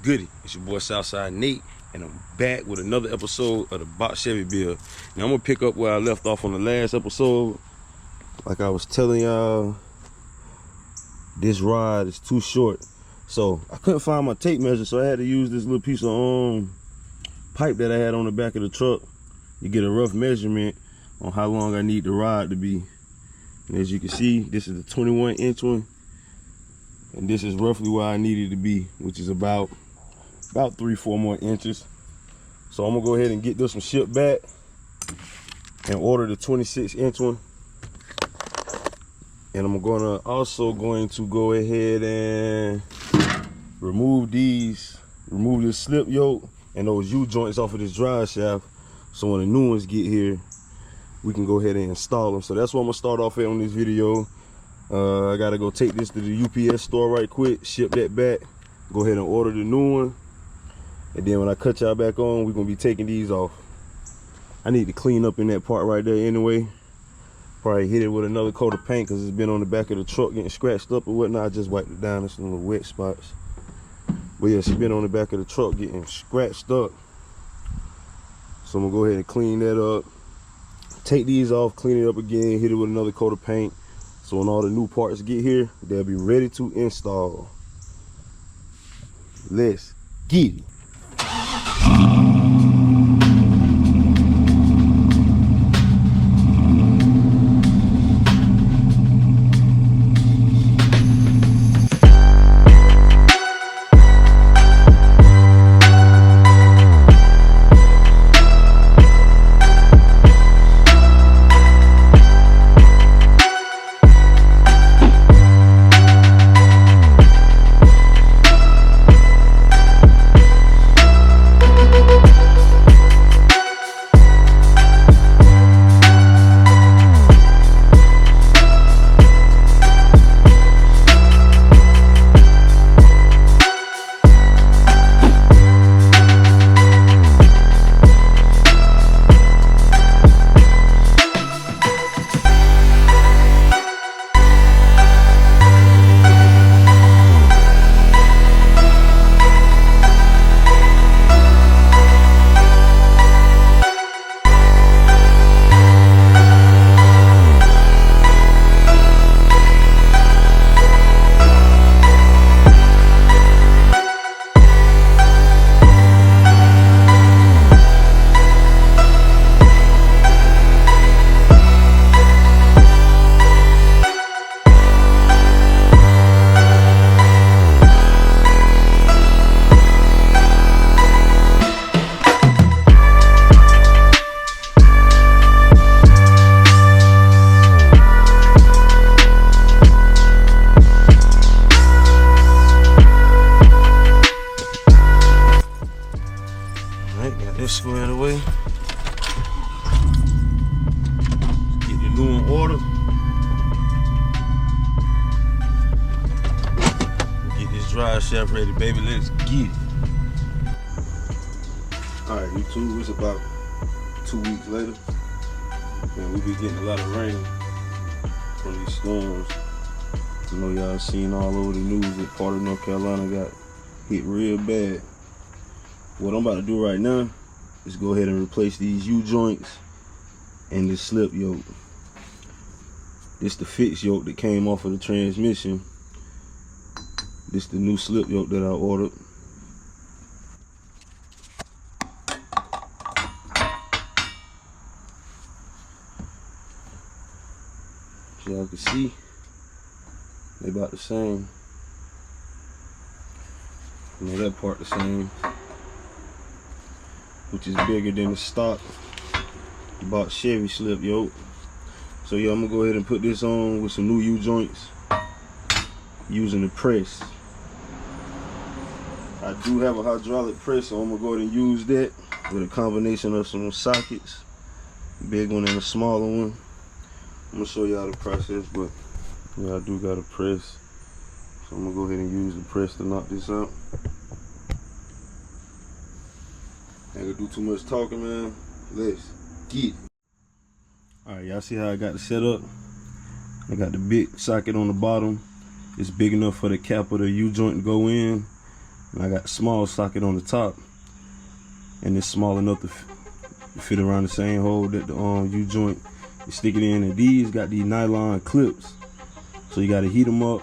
goody? It's your boy Southside Nate, and I'm back with another episode of the Box Chevy build. Now I'm gonna pick up where I left off on the last episode. Like I was telling y'all, this rod is too short, so I couldn't find my tape measure, so I had to use this little piece of pipe that I had on the back of the truck to get a rough measurement on how long I need the rod to be. And as you can see, this is the 21-inch one, and this is roughly where I need it to be, which is about 3-4 more inches. So I'm gonna go ahead and get this one shipped back and order the 26-inch one. And I'm also going to go ahead and remove this slip yoke and those U-joints off of this drive shaft, so when the new ones get here, we can go ahead and install them. So that's what I'm gonna start off at on this video. I gotta go take this to the UPS store right quick, ship that back, go ahead and order the new one, and then when I cut y'all back on, we're gonna be taking these off. I need to clean up in that part right there anyway. Probably hit it with another coat of paint because it's been on the back of the truck getting scratched up or whatnot. I just wiped it down. There's some little wet spots. But yeah, she's been on the back of the truck getting scratched up. So I'm gonna go ahead and clean that up. Take these off, clean it up again, hit it with another coat of paint. So when all the new parts get here, they'll be ready to install. Let's get it. Squared away. Get the new one ordered. Get this drive shaft ready, baby. Let's get it. Alright, YouTube, it's about 2 weeks later. And we be getting a lot of rain from these storms. I know y'all seen all over the news that part of North Carolina got hit real bad. What I'm about to do right now is go ahead and replace these U-joints and this slip yoke. This the fixed yoke that came off of the transmission. This the new slip yoke that I ordered. As y'all can see, they about the same. You know, that part the same, which is bigger than the stock Box Chevy slip yoke. So yeah, I'm gonna go ahead and put this on with some new U-joints using the press. I do have a hydraulic press, so I'm gonna go ahead and use that with a combination of some sockets, big one and a smaller one. I'm gonna show y'all the process, but yeah, I do got a press, so I'm gonna go ahead and use the press to knock this out. Ain't gonna do too much talking, man. Let's get it. Alright, y'all see how I got it set up? I got the big socket on the bottom. It's big enough for the cap of the U-joint to go in. And I got the small socket on the top, and it's small enough to fit around the same hole that the U-joint. You stick it in, and these got these nylon clips, so you got to heat them up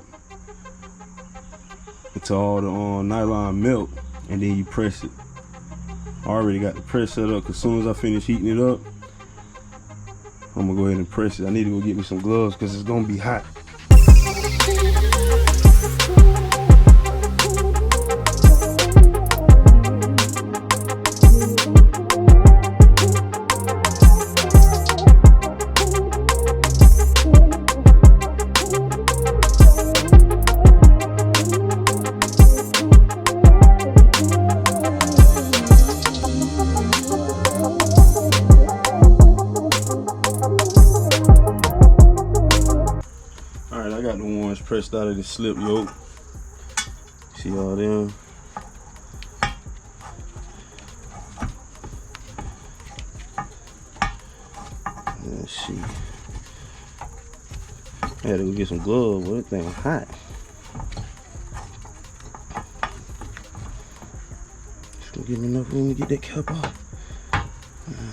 until all the nylon melt, and then you press it. I already got the press set up, because as soon as I finish heating it up, I'm gonna go ahead and press it. I need to go get me some gloves because it's gonna be hot. Alright, I got the ones pressed out of the Slip-Yoke. See all them? Let's see. I had to go get some gloves, but that thing hot. Just gonna give me enough room to get that cap off.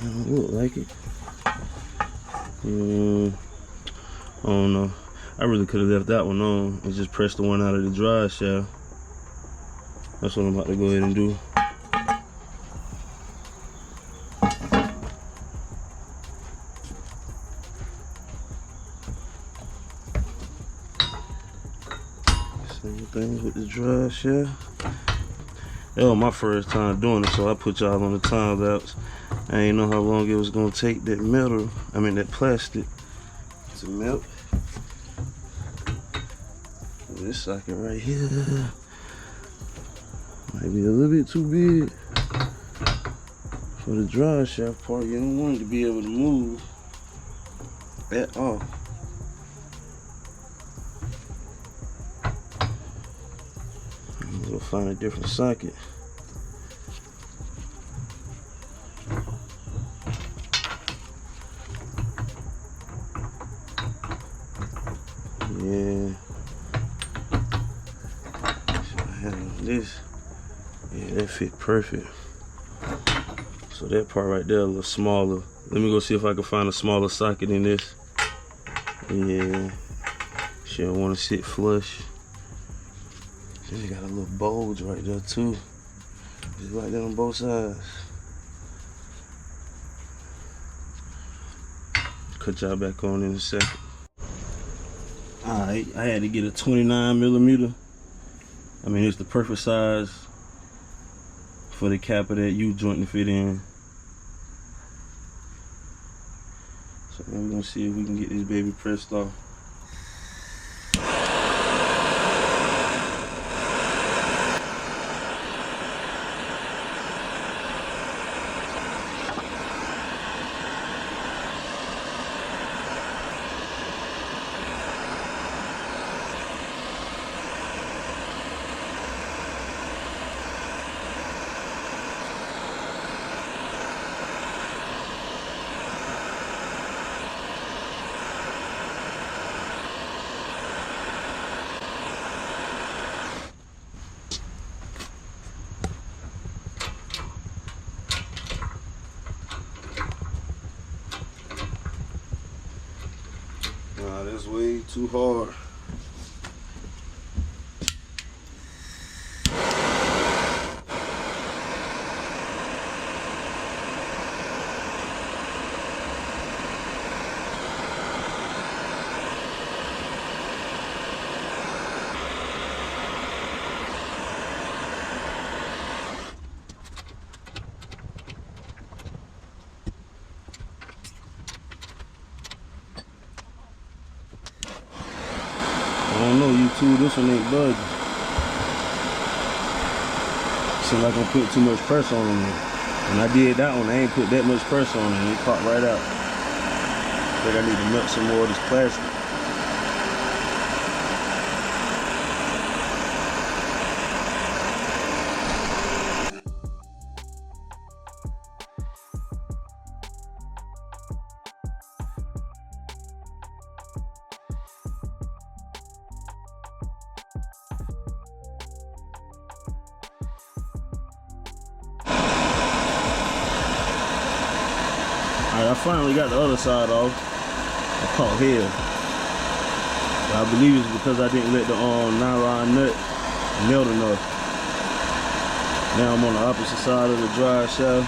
Don't look like it. I don't know. I really could have left that one on and just pressed the one out of the drive shaft. That's what I'm about to go ahead and do. Same thing with the drive shaft. That was my first time doing it, so I put y'all on the time lapse. I ain't know how long it was gonna take that metal, that plastic to melt. This socket right here might be a little bit too big for the drive shaft part. You don't want it to be able to move at all. I'm gonna find a different socket. Yeah. This, yeah, that fit perfect. So that part right there a little smaller. Let me go see if I can find a smaller socket in this. Yeah, she don't want to sit flush. She got a little bulge right there too, just right there on both sides. Cut y'all back on in a second. Alright, I had to get a 29mm. It's the perfect size for the cap of that U-joint to fit in. So now we're gonna see if we can get this baby pressed off. Nah, that's way too hard. I don't know, you two, this one ain't budging. Seems like I'm putting too much pressure on it. When I did that one, I ain't put that much pressure on it, and it popped right out. I think I need to melt some more of this plastic. Alright, I finally got the other side off. I caught hell. I believe it's because I didn't let the nylon nut melt enough. Now I'm on the opposite side of the drive shaft,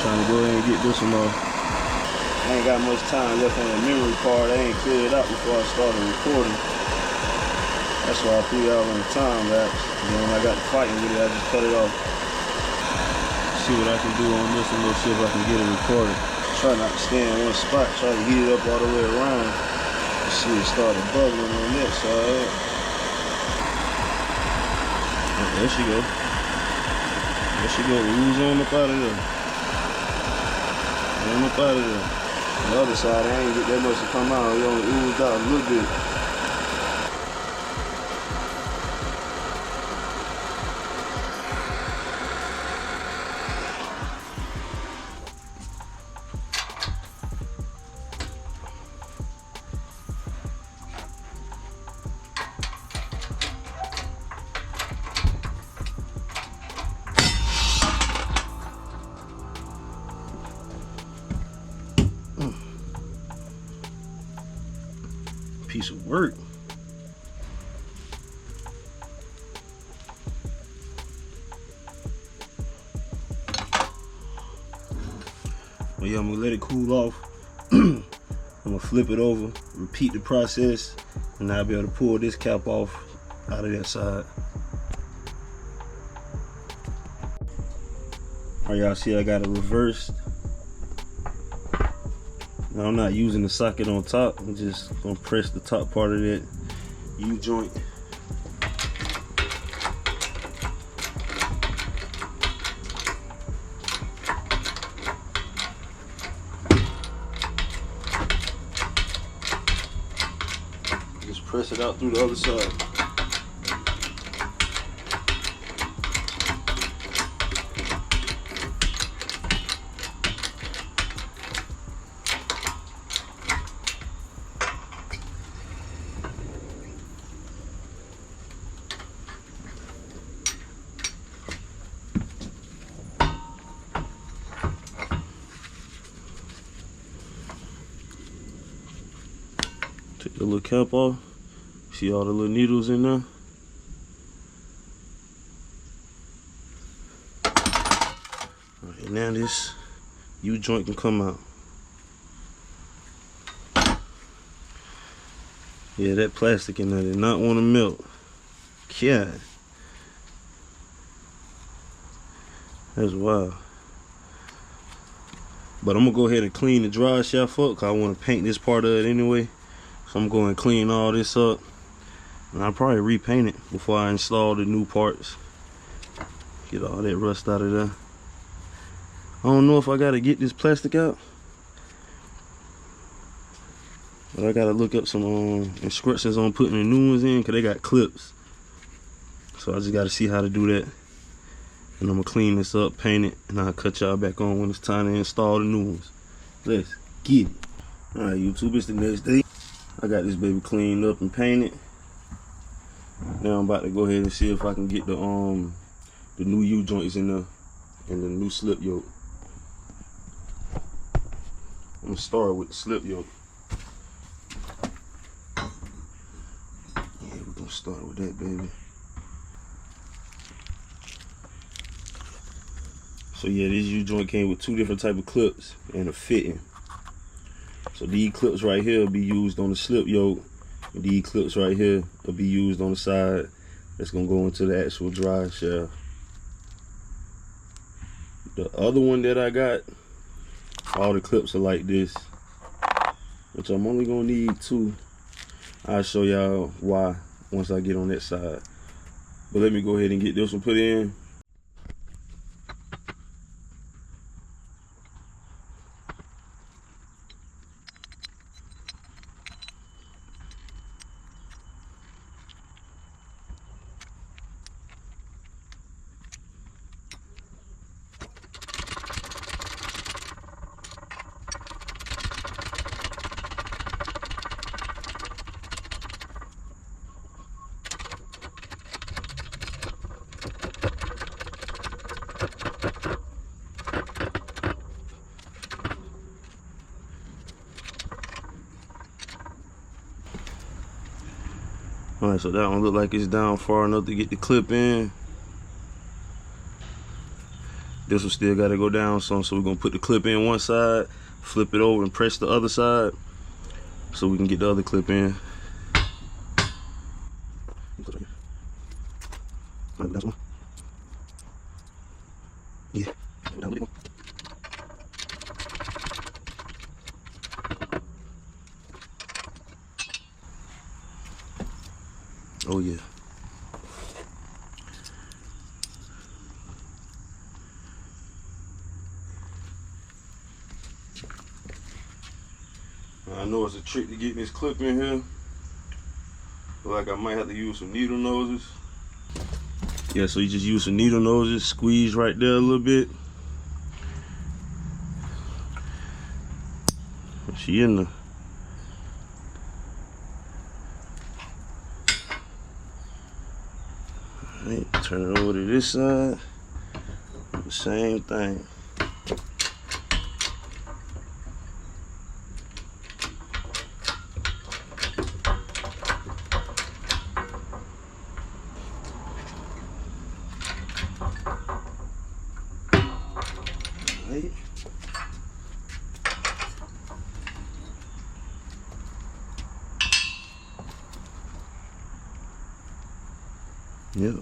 trying to go ahead and get this one off. I ain't got much time left on the memory card. I ain't cleared it out before I started recording. That's why I threw y'all on the time lapse. And then when I got to fighting with it, I just cut it off. See what I can do on this and we'll see if I can get it recorded. Try not to stay in one spot, try to heat it up all the way around. You see it started bubbling on that side. Oh, there she go. There she go. Ooze on up out of there. On up out of there. The other side, I ain't get that much to come out. It only oozed out a little bit. Piece of work. Well, yeah, I'm gonna let it cool off. I'm gonna flip it over, repeat the process, and I'll be able to pull this cap off out of that side. All right, y'all see I got it reversed. Now I'm not using the socket on top. I'm just gonna press the top part of that U-joint. Just press it out through the other side. Take the little cap off. See all the little needles in there? Alright, now this U-joint can come out. Yeah, that plastic in there did not want to melt. Yeah. That's wild. But I'm gonna go ahead and clean the drive shaft up because I want to paint this part of it anyway. So I'm going to clean all this up, and I'll probably repaint it before I install the new parts. Get all that rust out of there. I don't know if I got to get this plastic out, but I got to look up some instructions on putting the new ones in because they got clips. So I just got to see how to do that. And I'm going to clean this up, paint it, and I'll cut y'all back on when it's time to install the new ones. Let's get it. Alright, YouTube, it's the next day. I got this baby cleaned up and painted. Now I'm about to go ahead and see if I can get the new U-joints in there and the new Slip-Yoke. I'm gonna start with the Slip-Yoke. Yeah, we're gonna start with that, baby. So yeah, this U-joint came with two different type of clips and a fitting. So these clips right here will be used on the Slip-Yoke, and these clips right here will be used on the side that's gonna go into the actual drive shaft. The other one that I got, all the clips are like this, which I'm only gonna need two. I'll show y'all why once I get on that side. But let me go ahead and get this one put in. Alright, so that one look like it's down far enough to get the clip in. This one still gotta go down some, so we're gonna put the clip in one side, flip it over and press the other side so we can get the other clip in. Yeah. Oh yeah. I know it's a trick to get this clip in here. Feel like I might have to use some needle noses. Yeah, so you just use some needle noses, squeeze right there a little bit. She in the. Alright, turn it over to this side. The same thing. Right. Yeah.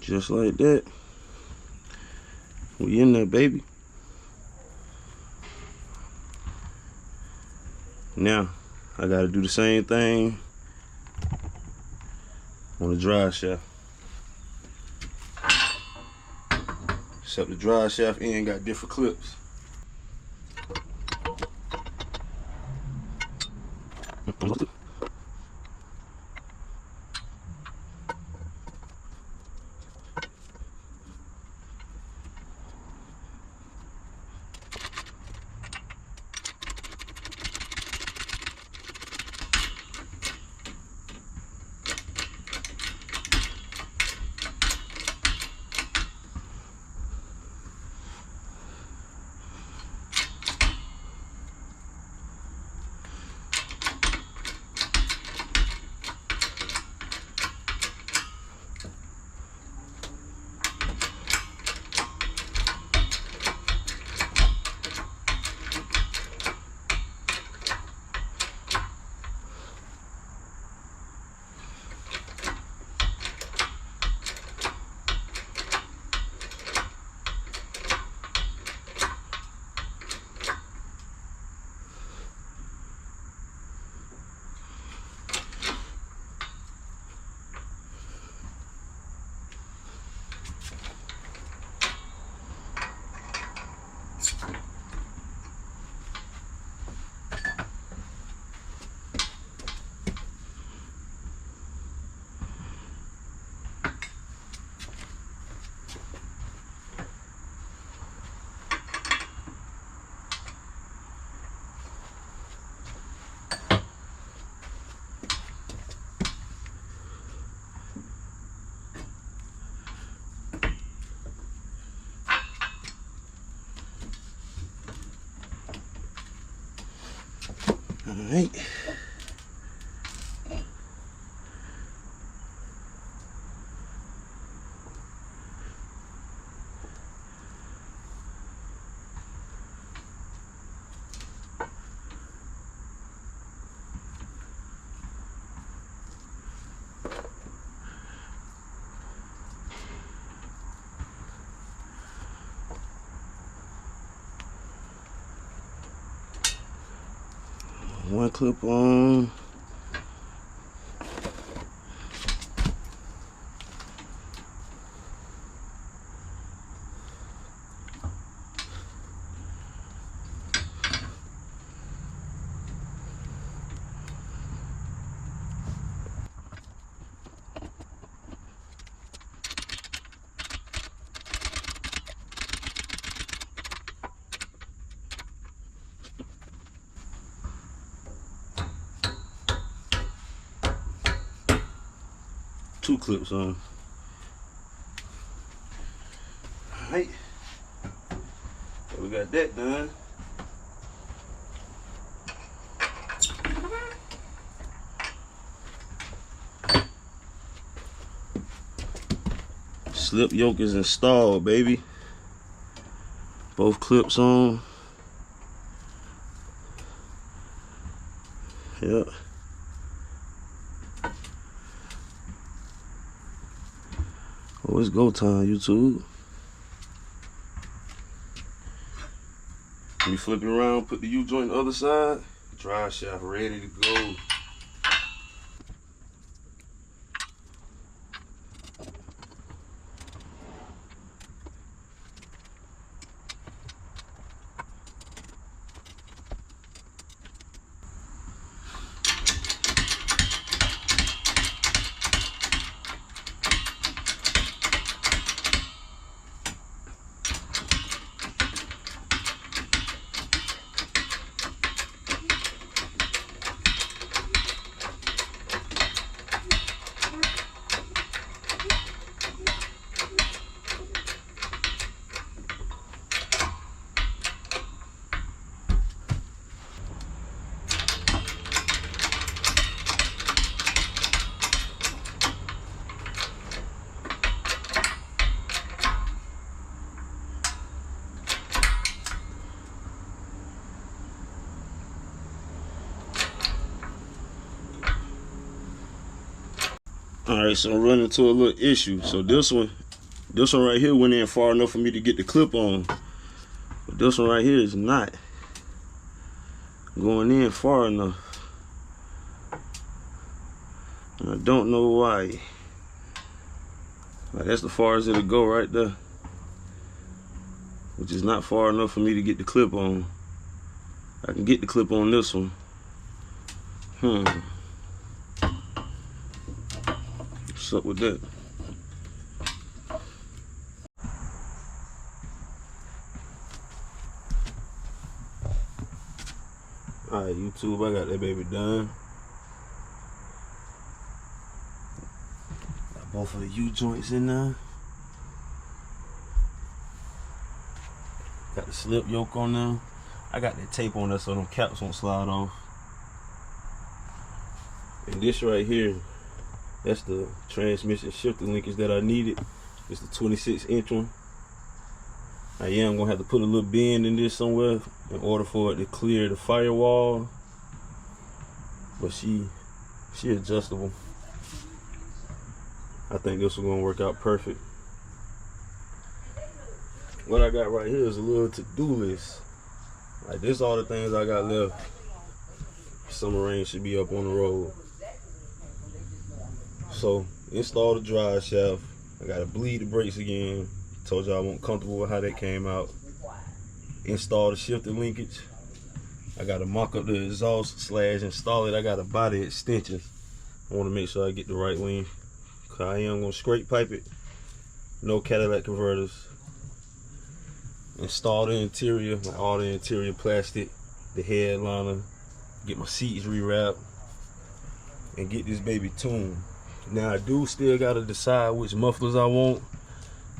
Just like that. We in there, baby. Now, I gotta do the same thing on the drive shaft. Except the drive shaft end got different clips. Alright. One clip on. 2 clips on. Alright. So we got that done. Slip yoke is installed, baby. Both clips on. Yep. Oh, it's go time, YouTube. Let me flip it around, put the U-joint on the other side. Drive shaft ready to go. Alright, so I'm running into a little issue. So this one right here went in far enough for me to get the clip on. But this one right here is not going in far enough. And I don't know why. Like, that's the far as it'll go right there. Which is not far enough for me to get the clip on. I can get the clip on this one. What's up with that? Alright, YouTube, I got that baby done. Got both of the U-joints in there. Got the slip yoke on there. I got that tape on there so them caps won't slide off. And this right here, that's the transmission shifter linkage that I needed. It's the 26-inch one. I am gonna have to put a little bend in this somewhere in order for it to clear the firewall. But she adjustable. I think this is gonna work out perfect. What I got right here is a little to-do list. Like, this all the things I got left. Summer rain should be up on the road. So, install the drive shaft. I gotta bleed the brakes again. Told y'all I wasn't comfortable with how that came out. Install the shifter linkage. I gotta mock up the exhaust / install it. I gotta buy the extensions. I wanna make sure I get the right length. Cause I am gonna scrape pipe it. No Cadillac converters. Install the interior, like all the interior plastic, the headliner. Get my seats rewrapped. And get this baby tuned. Now I do still gotta decide which mufflers I want.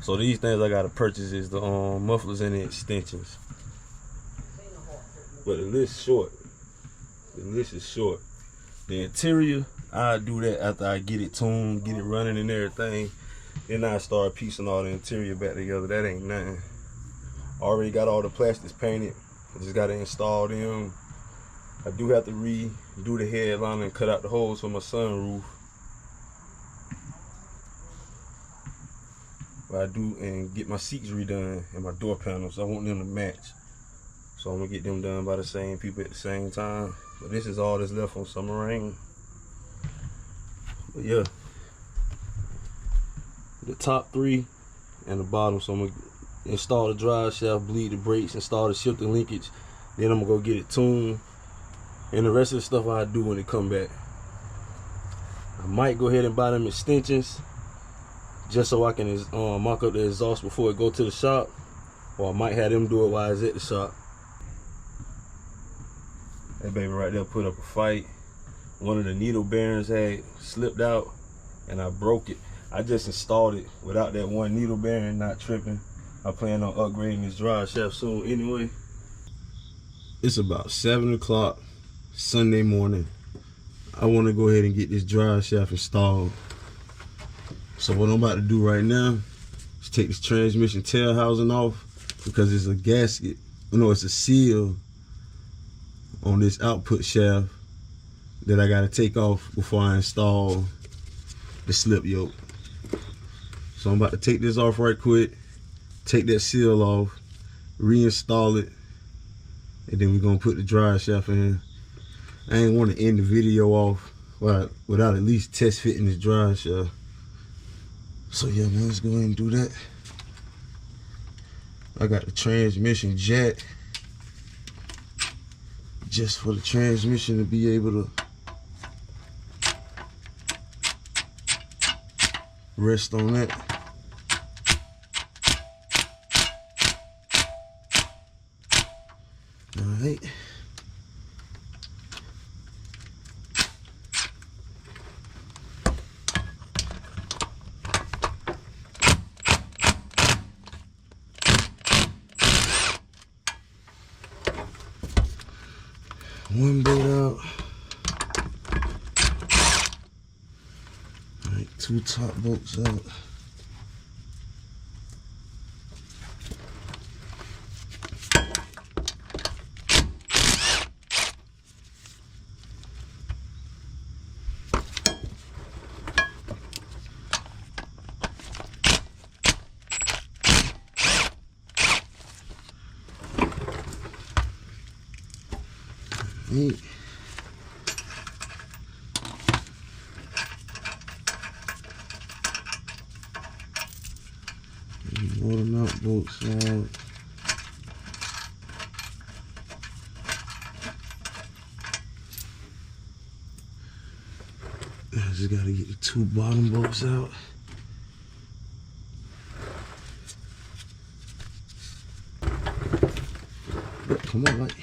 So these things I gotta purchase is the mufflers and the extensions. But the list short. The list is short. The interior, I do that after I get it tuned, get it running and everything. Then I start piecing all the interior back together. That ain't nothing. Already got all the plastics painted. I just gotta install them. I do have to redo the headliner and cut out the holes for my sunroof. But I do, and get my seats redone and my door panels. I want them to match. So I'm gonna get them done by the same people at the same time. But this is all that's left on summer rain. But yeah, the top 3 and the bottom. So I'm gonna install the drive shaft, bleed the brakes, install the shifter linkage. Then I'm gonna go get it tuned. And the rest of the stuff I do when it come back. I might go ahead and buy them extensions just so I can mock up the exhaust before it go to the shop. Or I might have them do it while it's at the shop. That baby right there put up a fight. One of the needle bearings had slipped out. and I broke it. I just installed it without that one needle bearing, not tripping. I plan on upgrading this drive shaft soon anyway. It's about 7 o'clock Sunday morning. I want to go ahead and get this drive shaft installed. So what I'm about to do right now is take this transmission tail housing off, because it's a gasket, it's a seal on this output shaft that I gotta take off before I install the slip yoke. So I'm about to take this off right quick, take that seal off, reinstall it, and then we're gonna put the drive shaft in. I ain't want to end the video off without at least test fitting this drive shaft. So yeah, man, let's go ahead and do that. I got the transmission jack just for the transmission to be able to rest on that. All right. One bolt out. All right, 2 top bolts out. Right. Bottom out, bolts out. I just gotta get the 2 bottom bolts out. Come on, like.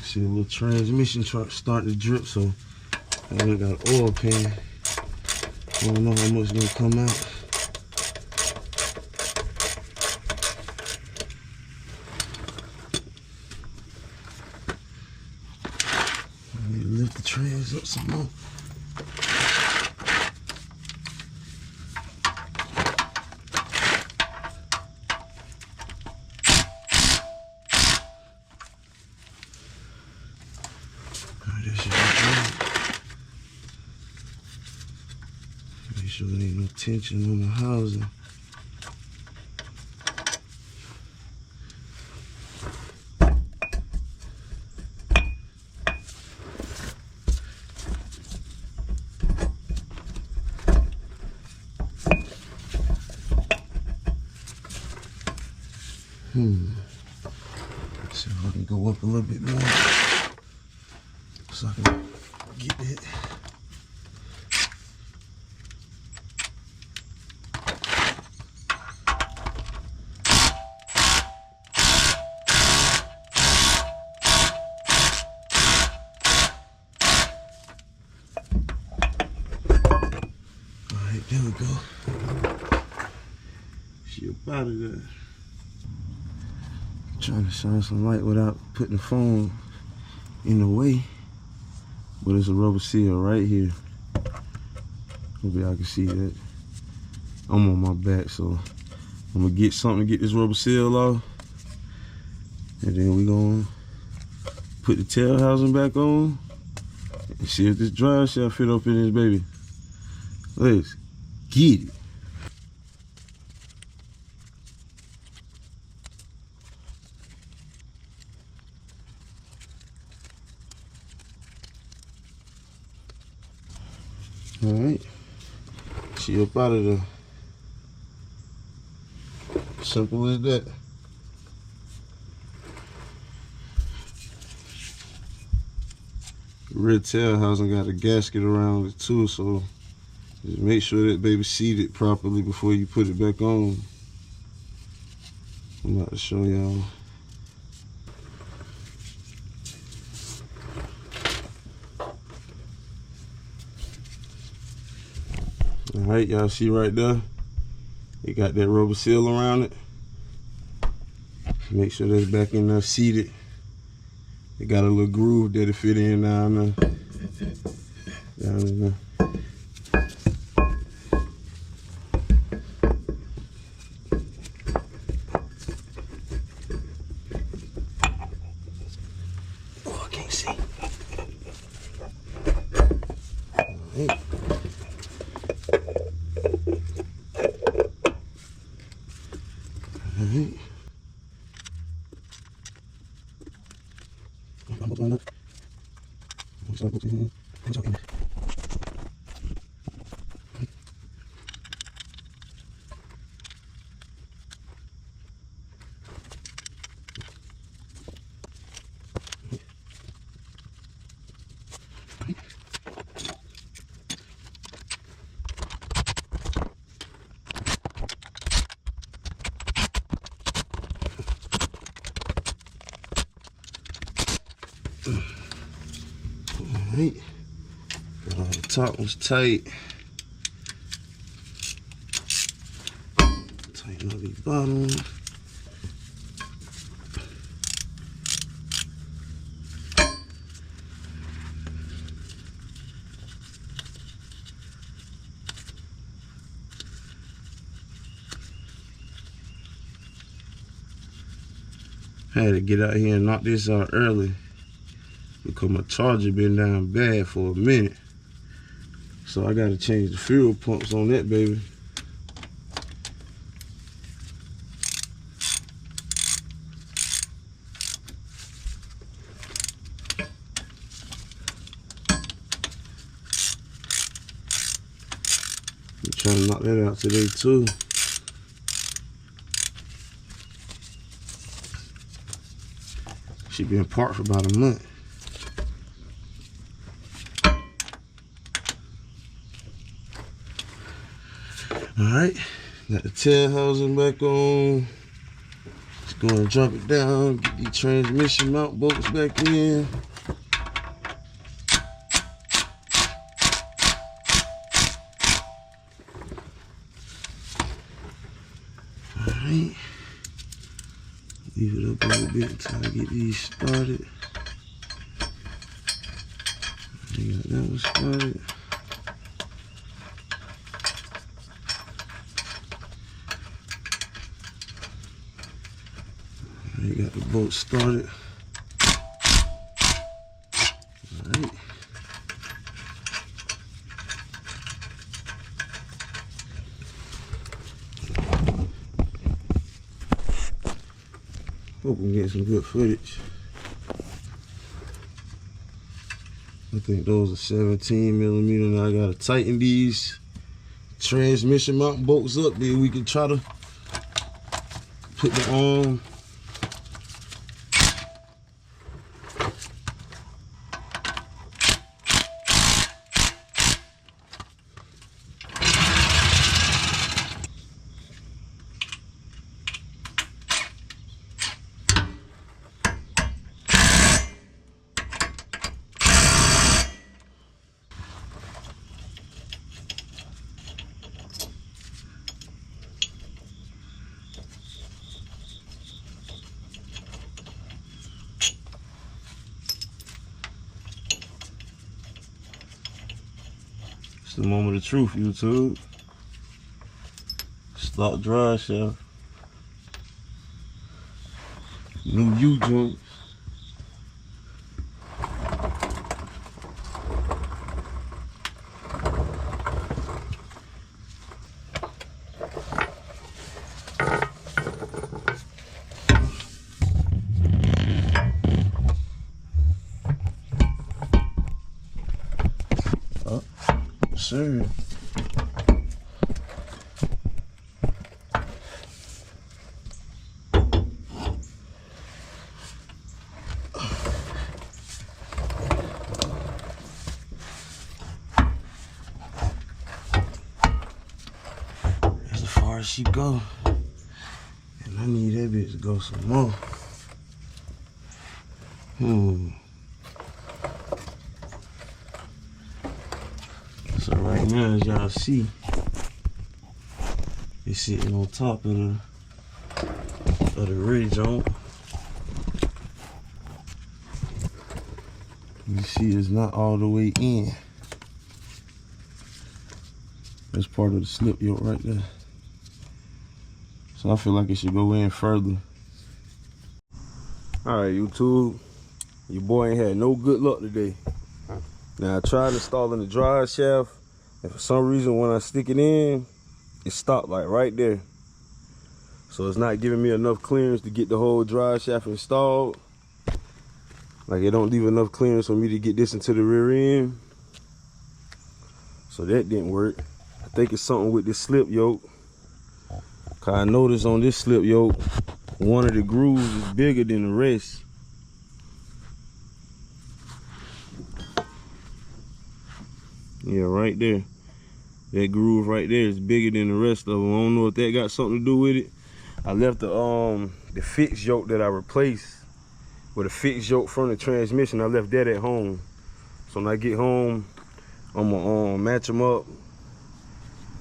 See the little transmission truck starting to drip, so I only got an oil pan. I don't know how much is gonna come out. I need to lift the trans up some more. Make sure there ain't no tension on the housing. Let's see if I can go up a little bit more so I can get it. Alright, there we go. She up out of there. Trying to shine some light without putting the phone in the way. But it's a rubber seal right here. Hope y'all can see that. I'm on my back, so I'm gonna get something to get this rubber seal off. And then we gonna put the tail housing back on and see if this drive shaft fit up in this baby. Let's get it. Alright, she up out of there. Simple as that. The rear tail housing got a gasket around it too, so just make sure that baby seated properly before you put it back on. I'm about to show y'all. Alright, y'all see right there? It got that rubber seal around it. Make sure that's back in there seated. It got a little groove that it fit in down there. Down in there. Oh, I can't see. Alright. Alright. Alright, got all the top was tight. Tighten up these bottoms. I had to get out here and knock this out early because my charger been down bad for a minute. So I gotta change the fuel pumps on that baby. I'm trying to knock that out today too. She been parked for about a month. Alright, got the tail housing back on. Just gonna drop it down, get the transmission mount bolts back in. Alright, leave it up a little bit until I get these started. I got that one started. You got the boat started. Alright. Hope we get some good footage. I think those are 17mm. Now I gotta tighten these transmission mount bolts up, then we can try to put the arm. the moment of truth, YouTube. Stock drive shaft. New U-joints. Oh, sir. As far as she go, and I need that bitch to go some more. So right now, as y'all see, it's sitting on top of the ridge joint. You see, it's not all the way in. That's part of the slip yoke right there. So I feel like it should go in further. Alright, YouTube. Your boy ain't had no good luck today. Now I tried installing the drive shaft, and for some reason when I stick it in, it stopped like right there. So it's not giving me enough clearance to get the whole drive shaft installed. Like it don't leave enough clearance for me to get this into the rear end. So that didn't work. I think it's something with this slip yoke. Cause I noticed on this slip yoke, one of the grooves is bigger than the rest. Yeah, right there. That groove right there is bigger than the rest of them. I don't know if that got something to do with it. I left the fixed yoke that I replaced with a fixed yoke from the transmission. I left that at home. So when I get home, I'm gonna match them up,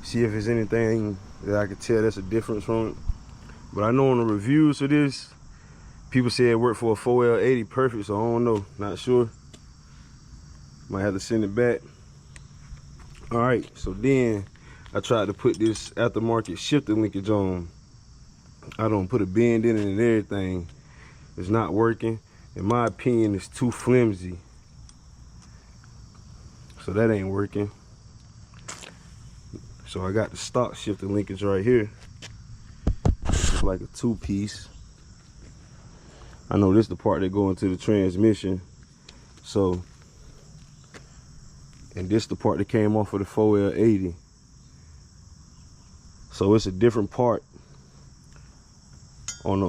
see if there's anything that I can tell that's a difference from it. But I know on the reviews for this, people say it worked for a 4L80 perfect, so I don't know, not sure. Might have to send it back. All right, so then I tried to put this aftermarket shifter linkage on. I don't put a bend in it and everything. It's not working. In my opinion, it's too flimsy. So that ain't working. So I got the stock shifter linkage right here. It's like a 2-piece. I know this is the part that go into the transmission. So, and this the part that came off of the 4L80. So it's a different part on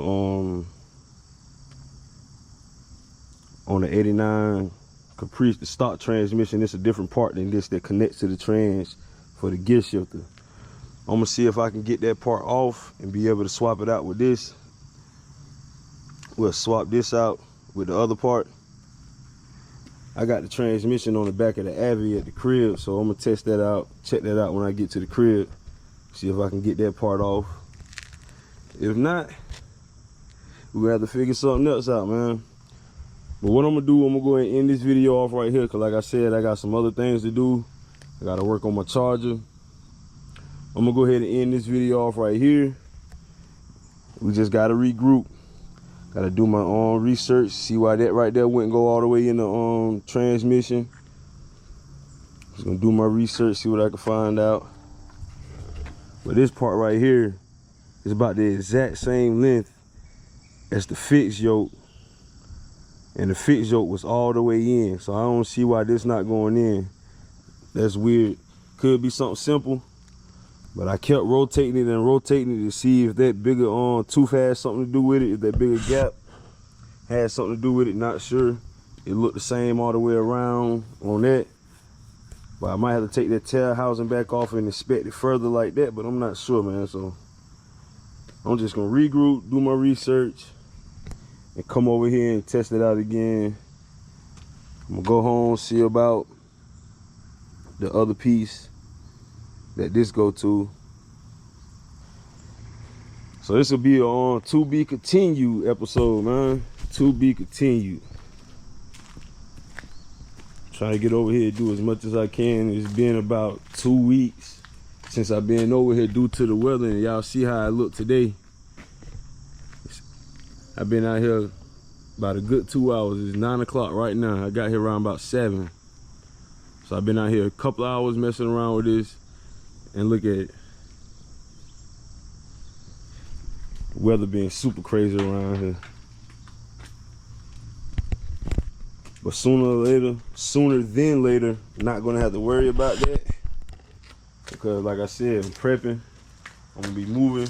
the 89 Caprice, the stock transmission. It's a different part than this that connects to the trans for the gear shifter. I'm gonna see if I can get that part off and be able to swap it out with this. We'll swap this out with the other part. I got the transmission on the back of the Avi at the crib, so I'm gonna test that out, check that out when I get to the crib, see if I can get that part off. If not, we're gonna have to figure something else out, man. But what I'm gonna do, I'm gonna go ahead and end this video off right here, because like I said, I got some other things to do. I gotta work on my charger. I'm gonna go ahead and end this video off right here. We just gotta regroup. Gotta do my own research, see why that right there wouldn't go all the way in the transmission. Just gonna do my research, see what I can find out. But this part right here is about the exact same length as the fixed yoke. And the fixed yoke was all the way in. So I don't see why this not going in. That's weird. Could be something simple. But I kept rotating it and rotating it to see if that bigger tooth had something to do with it, if that bigger gap had something to do with it, not sure. It looked the same all the way around on that. But I might have to take that tail housing back off and inspect it further like that, but I'm not sure, man. So I'm just gonna regroup, do my research, and come over here and test it out again. I'm gonna go home, see about the other piece that this go to. So this will be on to be continued episode, man. To be continued. Trying to get over here, do as much as I can. It's been about 2 weeks since I've been over here due to the weather, and y'all see how I look today. I've been out here about a good 2 hours. It's 9 o'clock right now. I got here around about 7. So I've been out here a couple hours messing around with this, and look at it. The weather being super crazy around here. But sooner than later, not gonna have to worry about that. Because like I said, I'm prepping. I'm gonna be moving.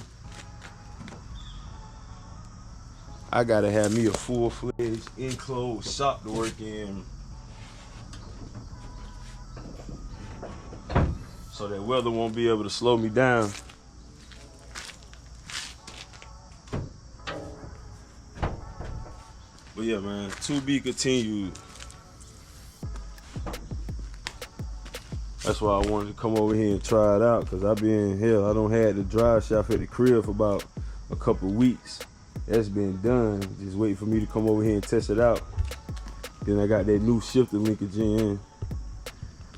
I gotta have me a full-fledged enclosed shop to work in, so that weather won't be able to slow me down. But yeah, man, to be continued. That's why I wanted to come over here and try it out, because I've been, hell, I don't had the drive shaft at the crib for about a couple of weeks. That's been done. Just waiting for me to come over here and test it out. Then I got that new shifter linkage in.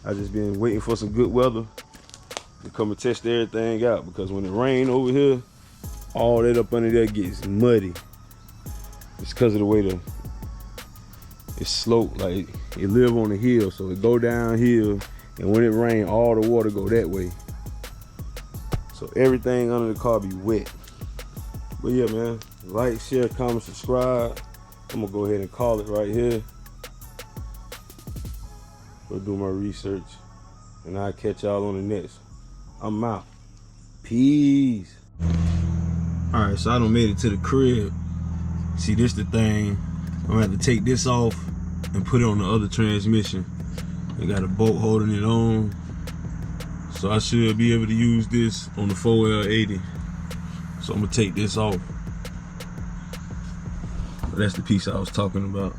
I just been waiting for some good weather to come and test everything out, because when it rain over here, all that up under there gets muddy. It's because of the way it's sloped, like it live on the hill, so it go downhill, and when it rain, all the water go that way. So everything under the car be wet. But yeah, man, like, share, comment, subscribe. I'm gonna go ahead and call it right here. Go do my research, and I'll catch y'all on the next. I'm out. Peace. All right, so I done made it to the crib. See, this the thing. I'm gonna have to take this off and put it on the other transmission. They got a bolt holding it on. So I should be able to use this on the 4L80. So I'm gonna take this off. But that's the piece I was talking about.